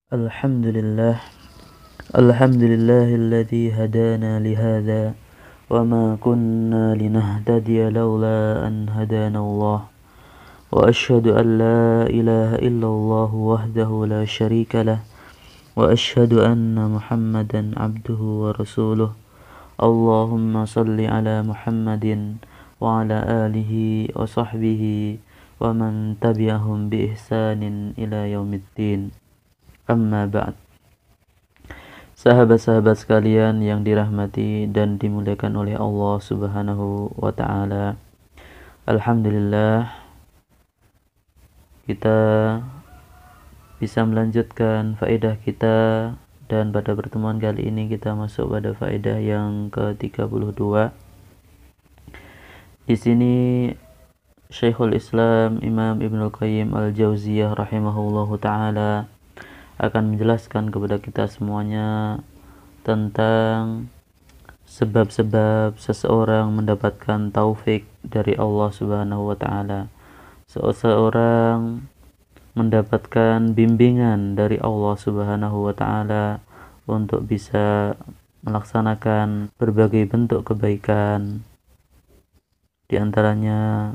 Alhamdulillah, alhamdulillahilladzi hadana lihada wa ma kunna linahtadiya laula an hadana Allah wa ashhadu an la ilaha illallah wahdahu la syarika lah wa ashhadu anna Muhammadan abduhu wa rasuluh. Allahumma salli ala Muhammadin wa ala alihi wa sahbihi wa man tabi'ahum bi ihsanin ila yaumiddin. Amma ba'd. Sahabat-sahabat sekalian yang dirahmati dan dimuliakan oleh Allah Subhanahu wa taala. Alhamdulillah kita bisa melanjutkan faedah kita, dan pada pertemuan kali ini kita masuk pada faedah yang ke-32. Di sini Syekhul Islam Imam Ibnul Qayyim Al-Jauziyah rahimahullahu taala akan menjelaskan kepada kita semuanya tentang sebab-sebab seseorang mendapatkan taufik dari Allah Subhanahu wa taala. Seseorang mendapatkan bimbingan dari Allah Subhanahu wa taala untuk bisa melaksanakan berbagai bentuk kebaikan, di antaranya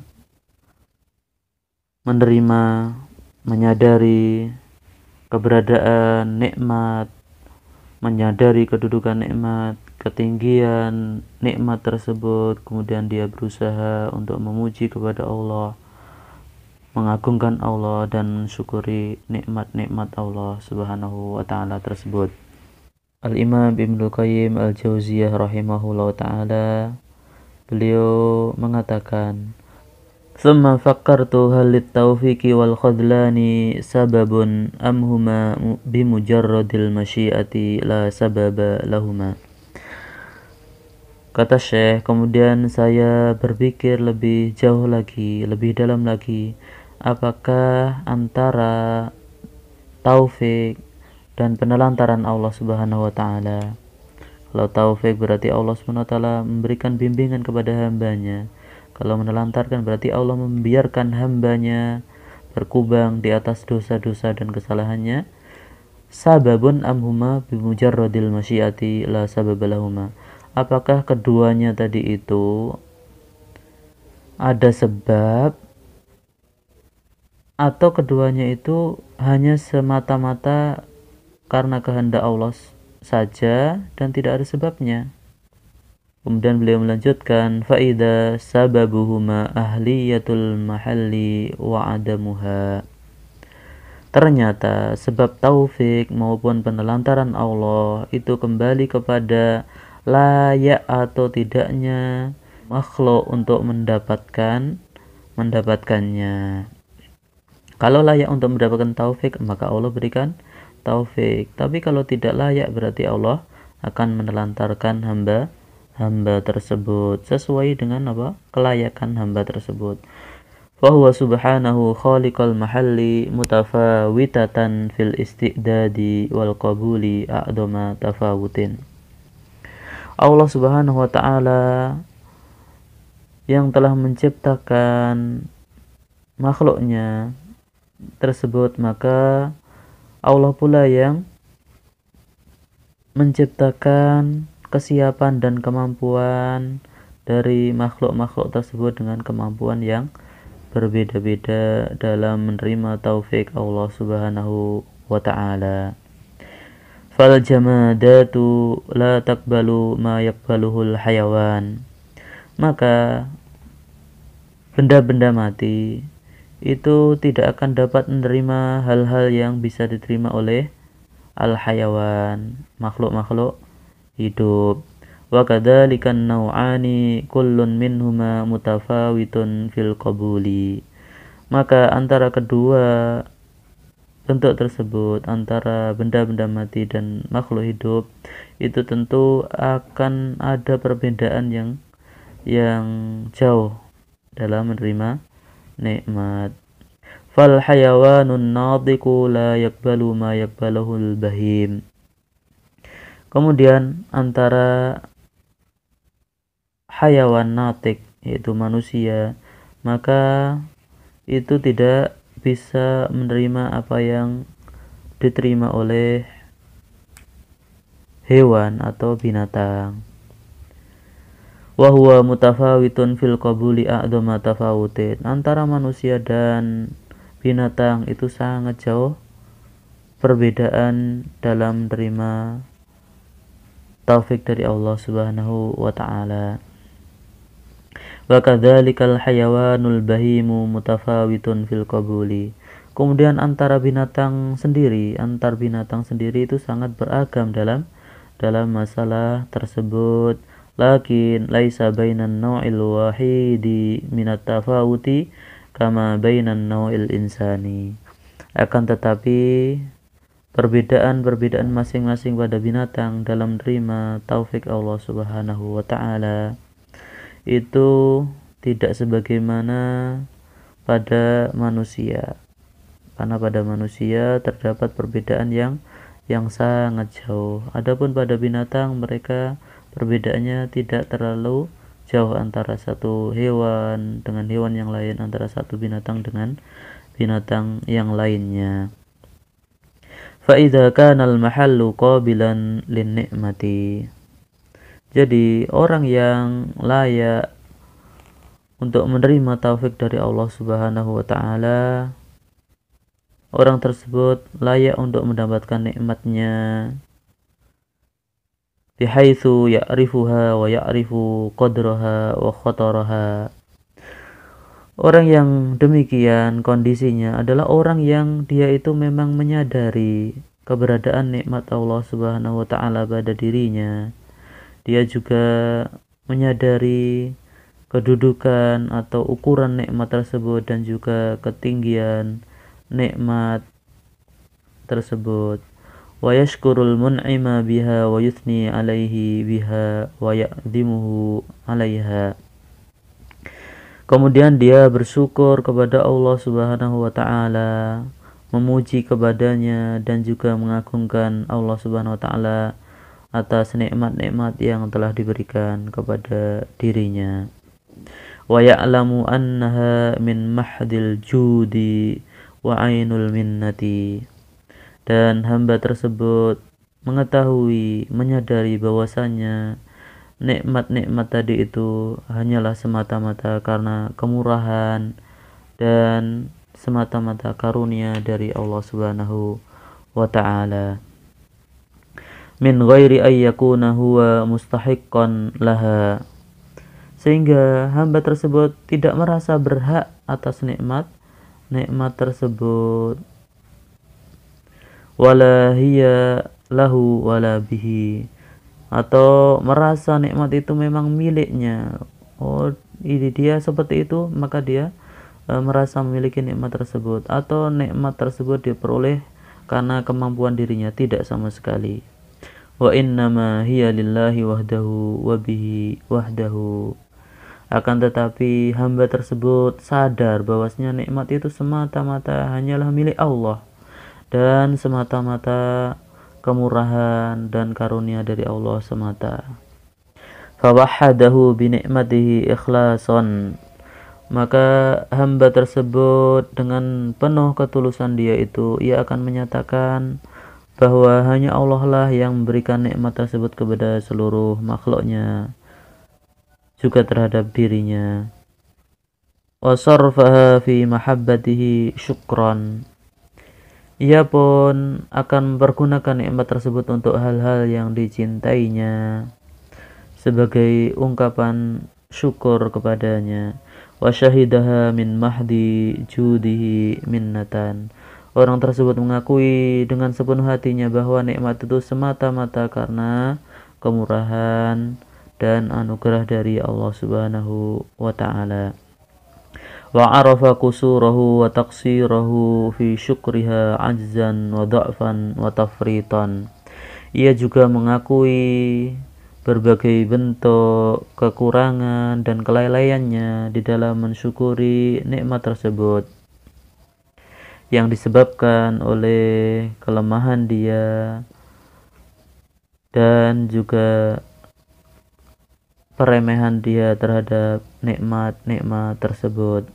menerima, menyadari keberadaan nikmat, menyadari kedudukan nikmat, ketinggian nikmat tersebut, kemudian dia berusaha untuk memuji kepada Allah, mengagungkan Allah dan mensyukuri nikmat-nikmat Allah Subhanahu wa taala tersebut. Al-Imam Ibnul Qayyim Al-Jauziyah rahimahullah taala, beliau mengatakan, "Tsumma fakkartu hal lit-taufiqi wal khadlani sababun am huma bimujarradil masyiati la sababa lahuma." Kata Syekh, kemudian saya berpikir lebih jauh lagi, lebih dalam lagi, apakah antara taufik dan penelantaran Allah Subhanahu wa taala. Kalau taufik berarti Allah Subhanahu wa taala memberikan bimbingan kepada hambanya. Kalau menelantarkan berarti Allah membiarkan hambanya berkubang di atas dosa-dosa dan kesalahannya. Sababun amhuma bimujarradil masyiati la sababalahuma. Apakah keduanya tadi itu ada sebab, atau keduanya itu hanya semata-mata karena kehendak Allah saja dan tidak ada sebabnya? Kemudian beliau melanjutkan, faida sababuhuma ahliyatul mahalli wa adamuha. Ternyata sebab taufik maupun penelantaran Allah itu kembali kepada layak atau tidaknya makhluk untuk mendapatkannya. Kalau layak untuk mendapatkan taufik, maka Allah berikan taufik. Tapi kalau tidak layak, berarti Allah akan menelantarkan hamba tersebut sesuai dengan kelayakan hamba tersebut. Fahuwa subhanahu khaliqal mahalli mutafawitatan fil istidadi wal qabuli a'dama tafawutin. Allah Subhanahu wa taala yang telah menciptakan makhluknya tersebut, maka Allah pula yang menciptakan kesiapan dan kemampuan dari makhluk-makhluk tersebut dengan kemampuan yang berbeda-beda dalam menerima taufik Allah Subhanahu wa ta'ala. Fal jamadatu la taqbalu ma yaqbaluhul hayawan. Maka benda-benda mati itu tidak akan dapat menerima hal-hal yang bisa diterima oleh al-hayawan, makhluk-makhluk hidup. Wa kadzalikan nau'ani kullun minhuma mutafawitun fil qabuli. Maka antara kedua bentuk tersebut, antara benda-benda mati dan makhluk hidup, itu tentu akan ada perbedaan yang jauh dalam menerima nikmat. Fal hayawanun nadiku la yakbalu ma yakbaluhul bahim. Kemudian antara hayawan natik, yaitu manusia, maka itu tidak bisa menerima apa yang diterima oleh hewan atau binatang. Wa huwa mutafawitun fil qabuli a'dhama tafawutin. Antara manusia dan binatang itu sangat jauh perbedaan dalam terima taufik dari Allah Subhanahu wa taala. Wa kadzalikal hayawanul bahimu mutafawitun fil qabuli. Kemudian antar binatang sendiri itu sangat beragam dalam masalah tersebut. Lakin laisa bainan naw'il wahidi minat tafawuti kama bainan naw'il insani. Akan tetapi perbedaan masing-masing pada binatang dalam terima taufik Allah Subhanahu wa taala itu tidak sebagaimana pada manusia. Karena pada manusia terdapat perbedaan yang sangat jauh. Adapun pada binatang mereka perbedaannya tidak terlalu jauh antara satu hewan dengan hewan yang lain, antara satu binatang dengan binatang yang lainnya. Fa idza kana al-mahallu qabilan lin-ni'mati. Jadi orang yang layak untuk menerima taufik dari Allah Subhanahu wa taala, orang tersebut layak untuk mendapatkan nikmatnya bihaitsu ya'rifuha wa ya'rifu qadraha wa khataraha. Orang yang demikian kondisinya adalah orang yang dia itu memang menyadari keberadaan nikmat Allah Subhanahu wa taala pada dirinya. Dia juga menyadari kedudukan atau ukuran nikmat tersebut dan juga ketinggian nikmat tersebut. Wa yashkurul mun'ima biha wa yuthni alaihi biha wa ya'dhimuhu alaiha. Kemudian dia bersyukur kepada Allah Subhanahu wa taala, memuji kepadanya dan juga mengagungkan Allah Subhanahu wa taala atas nikmat-nikmat yang telah diberikan kepada dirinya. Wa ya'lamu annaha min mahdil judi wa ainul minnati. Dan hamba tersebut mengetahui, menyadari bahwasanya nikmat-nikmat tadi itu hanyalah semata-mata karena kemurahan dan semata-mata karunia dari Allah Subhanahu wa taala. Min ghairi ay yakuna huwa mustahiqqan laha. Sehingga hamba tersebut tidak merasa berhak atas nikmat tersebut. Wala hiya lahu wala bihi, atau merasa nikmat itu memang miliknya. Oh, ini dia seperti itu, maka dia merasa memiliki nikmat tersebut, atau nikmat tersebut diperoleh karena kemampuan dirinya, tidak sama sekali. Wa innama hiya lillahi wahdahu wa bihi wahdahu. Akan tetapi hamba tersebut sadar bahwasanya nikmat itu semata-mata hanyalah milik Allah dan semata-mata kemurahan dan karunia dari Allah semata. Fawahadahu bi ni'matihi ikhlasan. Maka hamba tersebut dengan penuh ketulusan dia itu, ia akan menyatakan bahwa hanya Allah lah yang memberikan nikmat tersebut kepada seluruh makhluknya, juga terhadap dirinya. Wa sarfaha fi mahabbatihi syukran. Ia pun akan mempergunakan nikmat tersebut untuk hal-hal yang dicintainya sebagai ungkapan syukur kepadanya. Wa syahidaha min mahdi judihi minnatan. Orang tersebut mengakui dengan sepenuh hatinya bahwa nikmat itu semata-mata karena kemurahan dan anugerah dari Allah Subhanahu wa taala. Wa arafa qusurahu wa taqsirahu fi syukriha ajzan wa dha'fan wa tafritan. Ia juga mengakui berbagai bentuk kekurangan dan kelalaiannya di dalam mensyukuri nikmat tersebut, yang disebabkan oleh kelemahan dia dan juga peremehan dia terhadap nikmat-nikmat tersebut.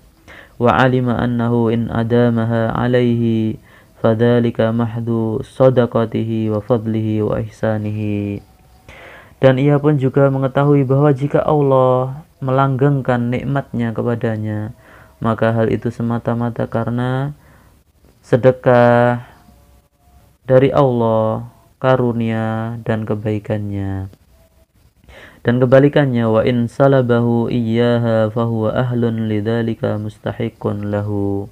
Wa alima annahu in adamaha alaihi fadzalika mahdhu shadaqatihi wa fadlihi wa ihsanihi. Dan ia pun juga mengetahui bahwa jika Allah melanggengkan nikmatnya kepadanya, maka hal itu semata-mata karena sedekah dari Allah, karunia dan kebaikannya. Dan kebalikannya, wa in salabahu iyyaha fahuwa ahlun lidzalika mustahiqqun lahu.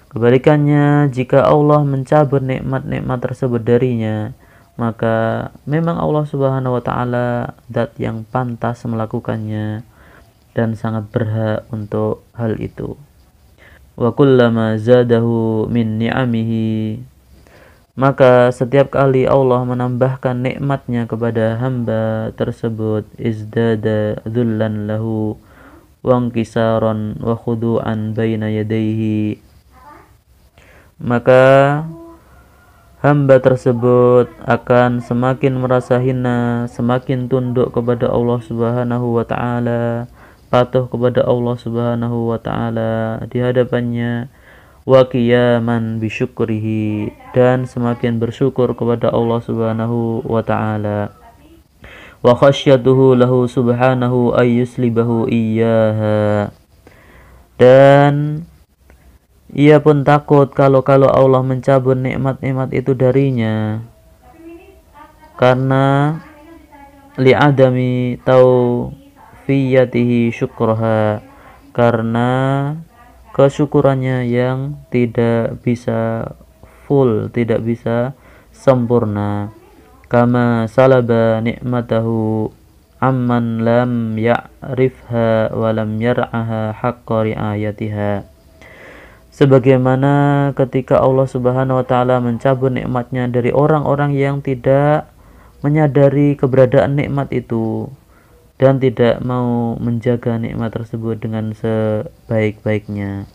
Kebalikannya, jika Allah mencabut nikmat-nikmat tersebut darinya, maka memang Allah Subhanahu wa taala zat yang pantas melakukannya dan sangat berhak untuk hal itu. Wa kullama zadahu min ni'amihi, maka setiap kali Allah menambahkan nikmatnya kepada hamba tersebut, izdada dzullan lahu wa inkisaran wa khudu'an baina yadayhi, maka hamba tersebut akan semakin merasa hina, semakin tunduk kepada Allah Subhanahu wa taala, patuh kepada Allah Subhanahu wa taala di hadapannya, wa qiyaman bi syukrihi, dan semakin bersyukur kepada Allah Subhanahu wa taala, wa khasyatuhu lahu subhanahu ay yuslibahu iyyaha, dan ia pun takut kalau Allah mencabut nikmat-nikmat itu darinya, karena li'adami taufiyyatihi syukraha, karena kesyukurannya yang tidak bisa full, tidak bisa sempurna. Kama salaba nikmatahu amman lam ya'rifha wa lam yar'aha haqqa ri'ayatiha. Sebagaimana ketika Allah Subhanahu wa taala mencabut nikmatnya dari orang-orang yang tidak menyadari keberadaan nikmat itu dan tidak mau menjaga nikmat tersebut dengan sebaik-baiknya.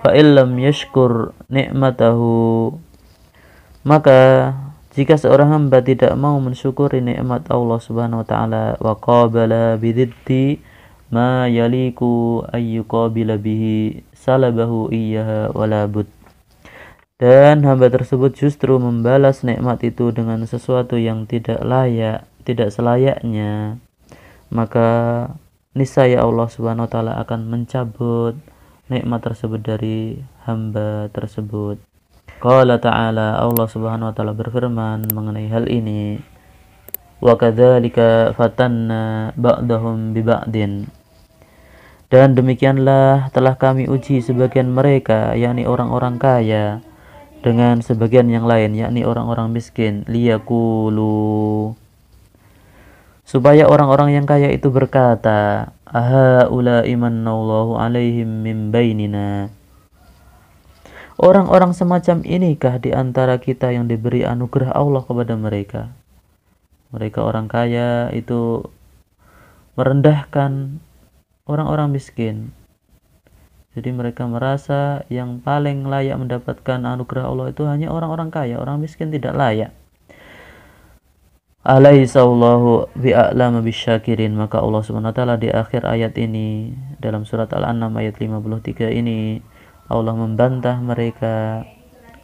Fa illam yashkur nikmatahu, maka jika seorang hamba tidak mau mensyukuri nikmat Allah Subhanahu wa taala, wa qabala bididdi ma yaliku ayyuqabila bihi salabahu iyyaha wala bud, dan hamba tersebut justru membalas nikmat itu dengan sesuatu yang tidak layak, tidak selayaknya, maka niscaya Allah Subhanahu wa taala akan mencabut nikmat tersebut dari hamba tersebut. Qala ta'ala, Allah Subhanahu wa taala berfirman mengenai hal ini, wa kadzalika fatanna ba'dahum bi ba'din, dan demikianlah telah kami uji sebagian mereka, yakni orang-orang kaya, dengan sebagian yang lain, yakni orang-orang miskin, liyaqulu, supaya orang-orang yang kaya itu berkata, ahaula'i mannallahu alaihim min bainina, orang-orang semacam inikah di antara kita yang diberi anugerah Allah kepada mereka. Mereka orang kaya itu merendahkan orang-orang miskin. Jadi mereka merasa yang paling layak mendapatkan anugerah Allah itu hanya orang-orang kaya, orang miskin tidak layak. Alaihissallahu bi'a'lama bisyakirin, maka Allah Subhanahu wa taala di akhir ayat ini dalam surat Al-An'am ayat 53 ini Allah membantah mereka.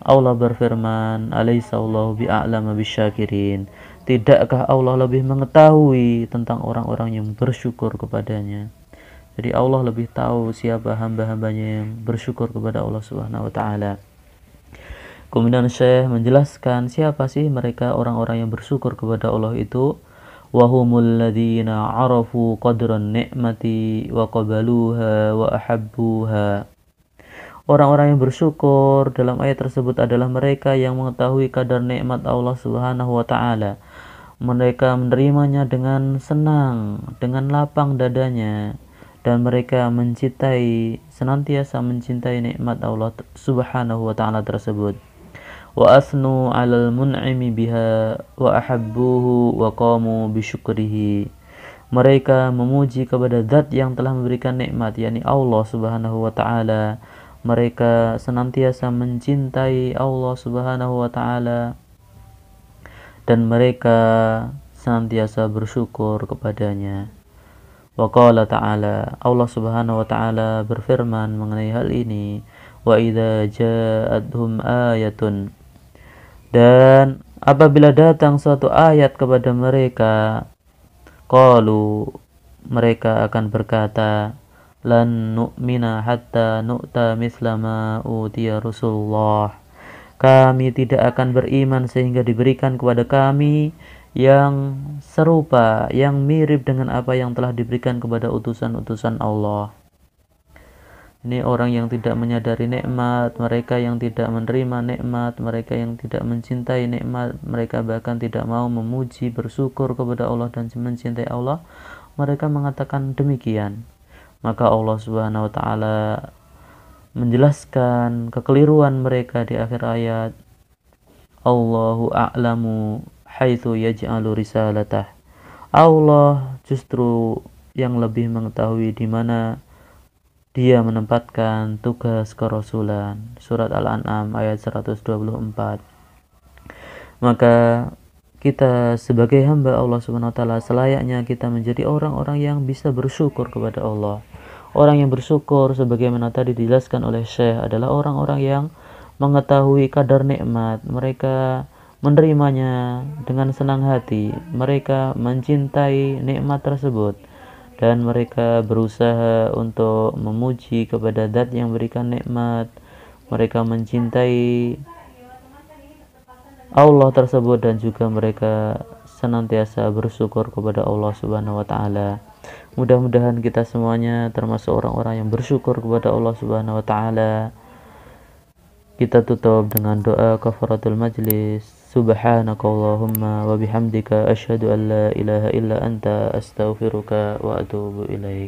Allah berfirman, alaihissallahu bi'a'lama bisyakirin, tidakkah Allah lebih mengetahui tentang orang-orang yang bersyukur kepadanya. Jadi Allah lebih tahu siapa hamba-hambanya yang bersyukur kepada Allah Subhanahu wa taala. Kemudian Syekh menjelaskan siapa sih mereka orang-orang yang bersyukur kepada Allah itu. Wahumul ladzina 'arafu qadran ni'mati wa qabaluha wa ahabbuha. Orang-orang yang bersyukur dalam ayat tersebut adalah mereka yang mengetahui kadar nikmat Allah Subhanahu wa taala. Mereka menerimanya dengan senang, dengan lapang dadanya, dan mereka mencintai, senantiasa mencintai nikmat Allah Subhanahu wa taala tersebut. Wa asnu 'alal mun'imi biha wa ahabbuhu wa qamu bi syukrihi. Mereka memuji kepada zat yang telah memberikan nikmat, yakni Allah Subhanahu wa taala. Mereka senantiasa mencintai Allah Subhanahu wa taala dan mereka senantiasa bersyukur kepadanya. Wa qala ta'ala, Allah Subhanahu wa taala berfirman mengenai hal ini, wa idza ja'atuhum ayatun, dan apabila datang suatu ayat kepada mereka, qalu, mereka akan berkata, lan nu'mina hatta nu'ta misla ma utiya Rasulullah, kami tidak akan beriman sehingga diberikan kepada kami yang serupa, yang mirip dengan apa yang telah diberikan kepada utusan-utusan Allah. Ini orang yang tidak menyadari nikmat, mereka yang tidak menerima nikmat, mereka yang tidak mencintai nikmat, mereka bahkan tidak mau memuji, bersyukur kepada Allah dan mencintai Allah, mereka mengatakan demikian. Maka Allah Subhanahu wa taala menjelaskan kekeliruan mereka di akhir ayat. Allahu a'lamu haitsu yaj'alu risalatah. Allah justru yang lebih mengetahui di mana Dia menempatkan tugas kerasulan. Surat Al-An'am ayat 124. Maka kita sebagai hamba Allah Subhanahu wa taala selayaknya kita menjadi orang-orang yang bisa bersyukur kepada Allah. Orang yang bersyukur sebagaimana tadi dijelaskan oleh Syekh adalah orang-orang yang mengetahui kadar nikmat, mereka menerimanya dengan senang hati, mereka mencintai nikmat tersebut, dan mereka berusaha untuk memuji kepada zat yang berikan nikmat. Mereka mencintai Allah tersebut dan juga mereka senantiasa bersyukur kepada Allah Subhanahu wa taala. Mudah-mudahan kita semuanya termasuk orang-orang yang bersyukur kepada Allah Subhanahu wa taala. Kita tutup dengan doa kafaratul majlis. Subhanakallahumma wa bihamdika asyhadu an la ilaha illa anta astaghfiruka wa atubu ilaik.